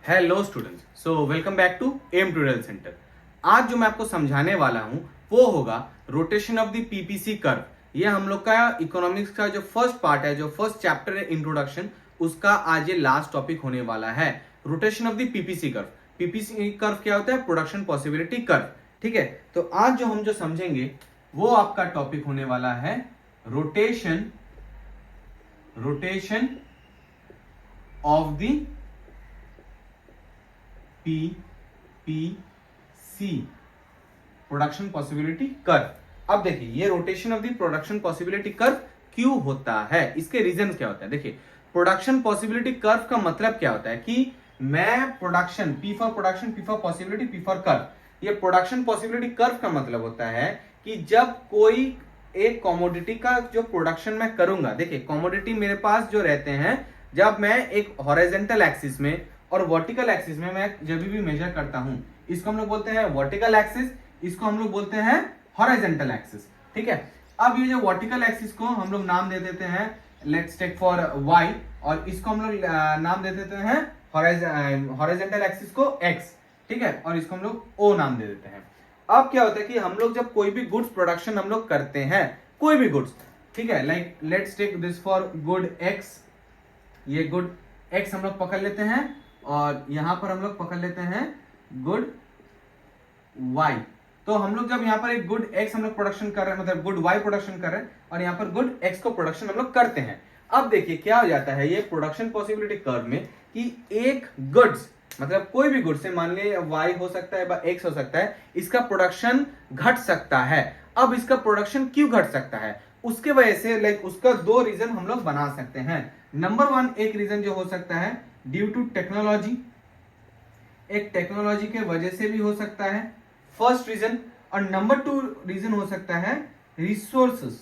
Hello students, so welcome back to M tutorial centre. आज जो मैं आपको समझाने वाला हूं वो होगा rotation of the PPC curve. ये हम लोग का इकोनॉमिक्स का जो फर्स्ट पार्ट है, जो फर्स्ट चैप्टर है इंट्रोडक्शन, उसका आज ये लास्ट टॉपिक होने वाला है, rotation of the PPC curve. PPC curve क्या होता है? Production possibility curve. ठीक है, तो आज जो हम समझेंगे वो आपका टॉपिक होने वाला है rotation of the PPC production possibility curve. अब देखिए, ये rotation of the production possibility curve क्यों होता है, इसके रीजन क्या होता है। देखिए, प्रोडक्शन पॉसिबिलिटी कर्व का मतलब क्या होता है कि मैं production, P for production, P for possibility, P for curve. ये प्रोडक्शन पॉसिबिलिटी कर्व का मतलब होता है कि जब कोई एक कॉमोडिटी का जो प्रोडक्शन मैं करूंगा, देखिए कॉमोडिटी मेरे पास जो रहते हैं, जब मैं एक हॉरिजॉन्टल एक्सिस में और वर्टिकल एक्सिस में मैं जब भी मेजर करता हूं, इसको हम लोग बोलते हैं वर्टिकल एक्सिस, इसको हम लोग बोलते हैं हॉरिजॉन्टल एक्सिस। ठीक है, अब ये जो वर्टिकल एक्सिस को हम लोग नाम दे देते हैं, लेट्स टेक फॉर वाई, और इसको हम लोग नाम दे देते हैं हॉरिजॉन्टल एक्सिस को एक्स। ठीक है, और इसको हम लोग ओ नाम दे देते हैं। अब क्या होता है कि हम लोग जब कोई भी गुड्स प्रोडक्शन हम लोग करते हैं, कोई भी गुड्स, ठीक है, like let's take this for good X, ये गुड एक्स हम लोग पकड़ लेते हैं, और यहां पर हम लोग पकड़ लेते हैं गुड वाई। तो हम लोग जब यहाँ पर एक गुड एक्स हम लोग प्रोडक्शन कर रहे हैं, मतलब गुड वाई प्रोडक्शन कर रहे हैं, और यहाँ पर गुड एक्स को प्रोडक्शन हम लोग करते हैं। अब देखिए क्या हो जाता है ये प्रोडक्शन पॉसिबिलिटी कर्व में कि एक गुड्स, मतलब कोई भी गुड्स से, मान लीजिए वाई हो सकता है, एक्स हो सकता है, इसका प्रोडक्शन घट सकता है। अब इसका प्रोडक्शन क्यों घट सकता है, उसके वजह से लाइक उसका दो रीजन हम लोग बना सकते हैं। नंबर वन, एक रीजन जो हो सकता है ड्यू टू टेक्नोलॉजी, एक टेक्नोलॉजी के वजह से भी हो सकता है, फर्स्ट रीजन। और नंबर टू रीजन हो सकता है रिसोर्सेस।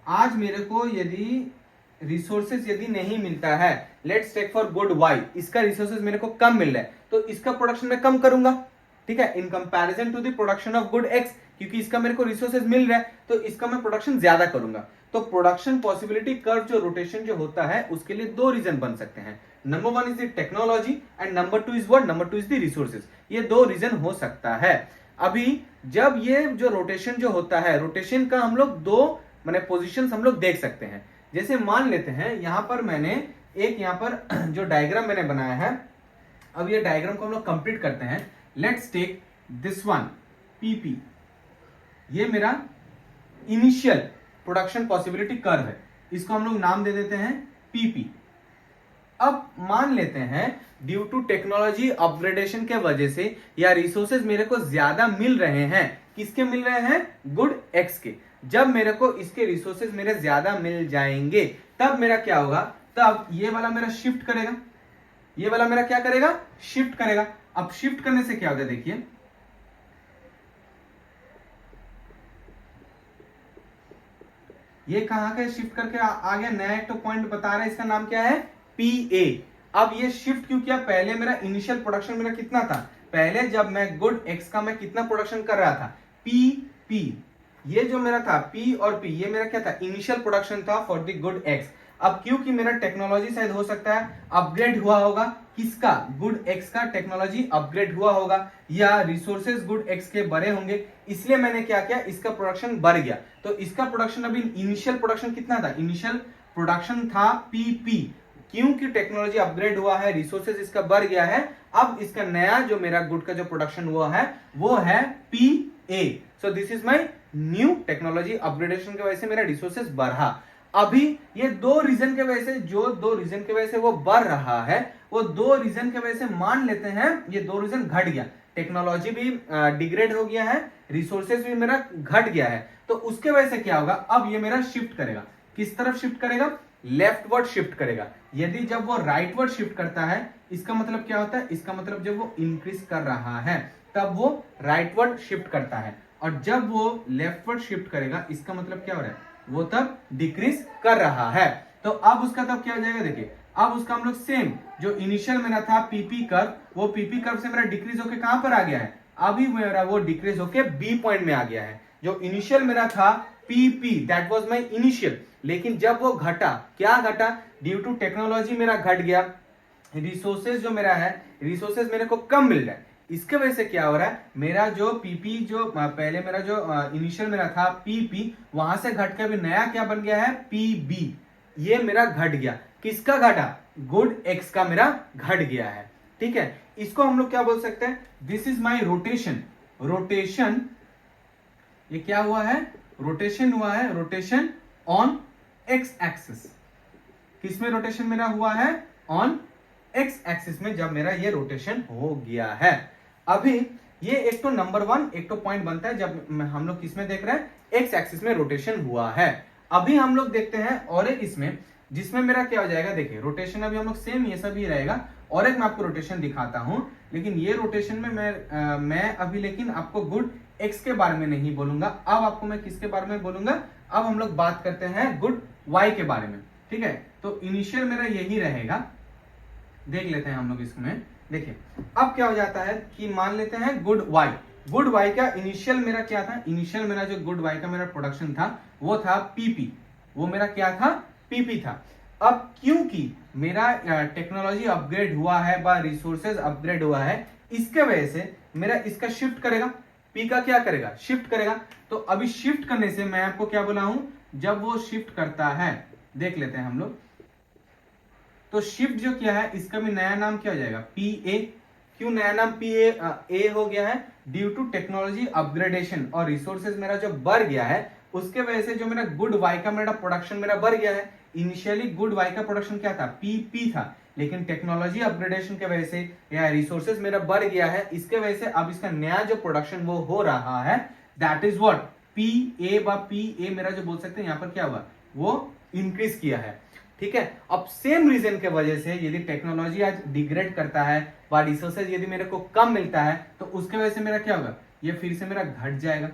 आज मेरे को यदि रिसोर्सेस यदि नहीं मिलता है, let's take for good Y, इसका रिसोर्सेस मेरे को कम मिल रहा है, तो इसका प्रोडक्शन मैं कम करूंगा। ठीक है, in comparison to the production of good X, क्योंकि इसका मेरे को रिसोर्सेज मिल रहा है तो इसका मैं प्रोडक्शन ज्यादा करूंगा। तो प्रोडक्शन पॉसिबिलिटी कर्व जो रोटेशन जो होता है, उसके लिए दो रीजन बन सकते हैं। Number one is the technology and number two is what, number two is the resources. ये दो रीजन हो सकता है। अभी जब ये जो रोटेशन जो होता है, रोटेशन का हम लोग दो माने पोजीशंस हम लोग देख सकते हैं। जैसे मान लेते हैं यहां पर मैंने एक यहां पर जो डायग्राम मैंने बनाया है, अब ये डायग्राम को हम लोग कंप्लीट करते हैं। Let's take this one PP, ये मेरा इनिशियल प्रोडक्शन पॉसिबिलिटी कर्व है, इसको हम लोग नाम दे देते हैं पीपी। अब मान लेते हैं ड्यू टू टेक्नोलॉजी अपग्रेडेशन के वजह से या रिसोर्सेज मेरे को ज्यादा मिल रहे हैं, किसके मिल रहे हैं? गुड एक्स के। जब मेरे को इसके रिसोर्सेज मेरे ज्यादा मिल जाएंगे, तब मेरा क्या होगा, तब ये वाला मेरा शिफ्ट करेगा, ये वाला मेरा क्या करेगा? शिफ्ट करेगा। अब शिफ्ट करने से क्या होता है, देखिए ये कहां का शिफ्ट करके आ गया, नया एक तो पॉइंट बता रहा है, इसका नाम क्या है? P A. अब ये शिफ्ट क्यों किया? पहले मेरा इनिशियल प्रोडक्शन मेरा कितना था, पहले जब मैं गुड एक्स का मैं कितना प्रोडक्शन कर रहा था, पी पी, ये जो मेरा था पी और पी, ये मेरा क्या था? इनिशियल प्रोडक्शन था फॉर द गुड एक्स। अब क्योंकि मेरा टेक्नोलॉजी शायद हो सकता है अपग्रेड हुआ होगा, किसका? गुड एक्स का टेक्नोलॉजी अपग्रेड हुआ होगा, या रिसोर्सेज गुड एक्स के बड़े होंगे, इसलिए मैंने क्या किया, इसका प्रोडक्शन बढ़ गया। तो इसका प्रोडक्शन अभी इनिशियल प्रोडक्शन कितना था? इनिशियल प्रोडक्शन था पीपी, क्योंकि टेक्नोलॉजी अपग्रेड हुआ है, रिसोर्सेज इसका बढ़ गया है। अब इसका नया जो मेरा गुड का जो प्रोडक्शन हुआ है वो है P A. So this is my new technology upgradation की वजह से मेरा रिसोर्सेज बढ़ा। अभी ये दो रीजन के वजह से, जो दो रीजन के वजह से वो बढ़ रहा है, वो दो रीजन के वजह से मान लेते हैं ये दो रीजन घट गया, टेक्नोलॉजी भी डिग्रेड हो गया है, रिसोर्सेज भी मेरा घट गया है। तो उसके वजह से क्या होगा, अब ये मेरा शिफ्ट करेगा, किस तरफ शिफ्ट करेगा? लेफ्टवर्ड शिफ्ट करेगा। यदि जब वो राइटवर्ड शिफ्ट करता है, इसका मतलब क्या होता है? इसका मतलब जब वो इंक्रीज कर रहा है तब वो राइटवर्ड शिफ्ट करता है, और जब वो लेफ्टवर्ड शिफ्ट करेगा, इसका मतलब क्या हो रहा है? वो तब डिक्रीज कर रहा है। तो अब उसका तब क्या हो जाएगा, देखिए अब उसका हम लोग सेम जो इनिशियल मेरा था पीपी कर्व, वो पीपी कर्व से मेरा डिक्रीज होके कहां पर आ गया है? अभी मेरा वो डिक्रीज होके बी पॉइंट में आ गया है। जो इनिशियल मेरा था PP, that was my initial, लेकिन जब वो घटा, क्या घटा? ड्यू टू टेक्नोलॉजी मेरा घट गया, रिसोर्सेज जो मेरा है, रिसोर्सेज मेरे को कम मिल रहा है, इसके वजह से क्या हो रहा है, मेरा जो पीपी जो पहले मेरा जो इनिशियल मेरा था पीपी, वहां से घट के अभी नया क्या बन गया है पीबी, ये मेरा घट गया। किसका घटा, गुड एक्स का मेरा घट गया है। ठीक है, इसको हम लोग क्या बोल सकते हैं, this is my rotation. Rotation ये क्या हुआ है, रोटेशन हुआ है, रोटेशन ऑन एक्स एक्सिस। किसमें रोटेशन मेरा हुआ है, ऑन एक्स एक्सिस में जब मेरा ये रोटेशन हो गया है। अभी ये एक तो नंबर वन एक तो पॉइंट बनता है जब हम लोग किसमें देख रहे हैं, एक्स एक्सिस में रोटेशन हुआ है। अभी हम लोग देखते हैं और एक इसमें, जिसमें मेरा क्या हो जाएगा, देखिए रोटेशन अभी हम लोग सेम ये सब ही रहेगा, और एक मैं आपको रोटेशन दिखाता हूं, लेकिन ये रोटेशन में मैं अभी लेकिन आपको गुड एक्स के बारे में नहीं बोलूंगा। अब आपको मैं किसके बारे में बोलूंगा, अब हम लोग बात करते हैं गुड वाई के बारे में। ठीक है, तो इनिशियल मेरा यही रहेगा, देख लेते हैं हम लोग इसमें। देखिए अब क्या हो जाता है कि मान लेते हैं गुड वाई, गुड वाई का इनिशियल मेरा क्या था, इनिशियल मेरा जो गुड वाई का मेरा प्रोडक्शन था वो था पीपी, वो मेरा क्या था पीपी था। अब क्योंकि मेरा टेक्नोलॉजी अपग्रेड हुआ है बा रिसोर्सेज अपग्रेड हुआ है, इसके वजह से मेरा इसका शिफ्ट करेगा, पी का क्या करेगा, शिफ्ट करेगा। तो अभी शिफ्ट करने से मैं आपको क्या बोला हूं, जब वो शिफ्ट करता है, देख लेते हैं हम लोग, तो शिफ्ट जो किया है इसका भी नया नाम क्या हो जाएगा, पी ए। क्यों नया नाम पी ए हो गया है, ड्यू टू टेक्नोलॉजी अपग्रेडेशन, और रिसोर्सेज मेरा जो बढ़ गया है उसके वजह से जो मेरा गुड वाई का मेरा प्रोडक्शन मेरा बढ़ गया है। इनिशियली गुड वाई का प्रोडक्शन क्या था, पी था, लेकिन टेक्नोलॉजी अपग्रेडेशन के वजह से या रिसोर्सेज मेरा बढ़ गया है, इसके वजह से अब इसका नया जो प्रोडक्शन वो हो रहा है, that is what P A बा पी ए मेरा जो बोल सकते हैं यहाँ पर क्या हुआ, वो इंक्रीज किया है। ठीक है, अब सेम रीजन के वजह से यदि टेक्नोलॉजी आज डिग्रेड करता है व रिसोर्सेज यदि मेरे को कम मिलता है, तो उसके वजह से मेरा क्या होगा, ये फिर से मेरा घट जाएगा,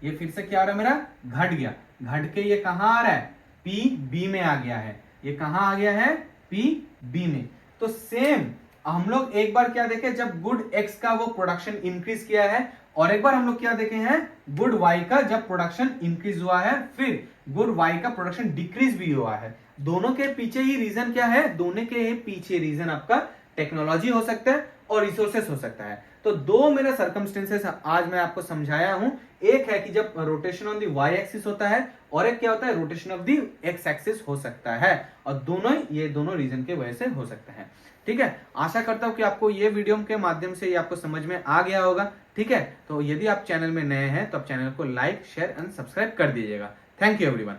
ये फिर से क्या हो रहा है, मेरा घट गया, घट के ये कहां आ रहा है, पी बी में आ गया है, ये कहां आ गया है, पी बी में। तो सेम हम लोग एक बार क्या देखे, जब गुड एक्स का वो प्रोडक्शन इंक्रीज किया है, और एक बार हम लोग क्या देखे हैं, गुड वाई का जब प्रोडक्शन इंक्रीज हुआ है, फिर गुड वाई का प्रोडक्शन डिक्रीज भी हुआ है। दोनों के पीछे ही रीजन क्या है, दोनों के पीछे रीजन आपका टेक्नोलॉजी हो सकता है और रिसोर्सेस हो सकता है। तो दो मेरे सर्कमस्टेंसेस आज मैं आपको समझाया हूं, एक है कि जब rotation on the Y axis होता है, और एक क्या होता है, rotation of the X axis हो सकता है, और दोनों ये दोनों रीजन के वजह से हो सकता है। ठीक है, आशा करता हूं कि आपको ये वीडियो के माध्यम से ये आपको समझ में आ गया होगा। ठीक है, तो यदि आप चैनल में नए हैं तो आप चैनल को लाइक शेयर एंड सब्सक्राइब कर दीजिएगा। Thank you everyone.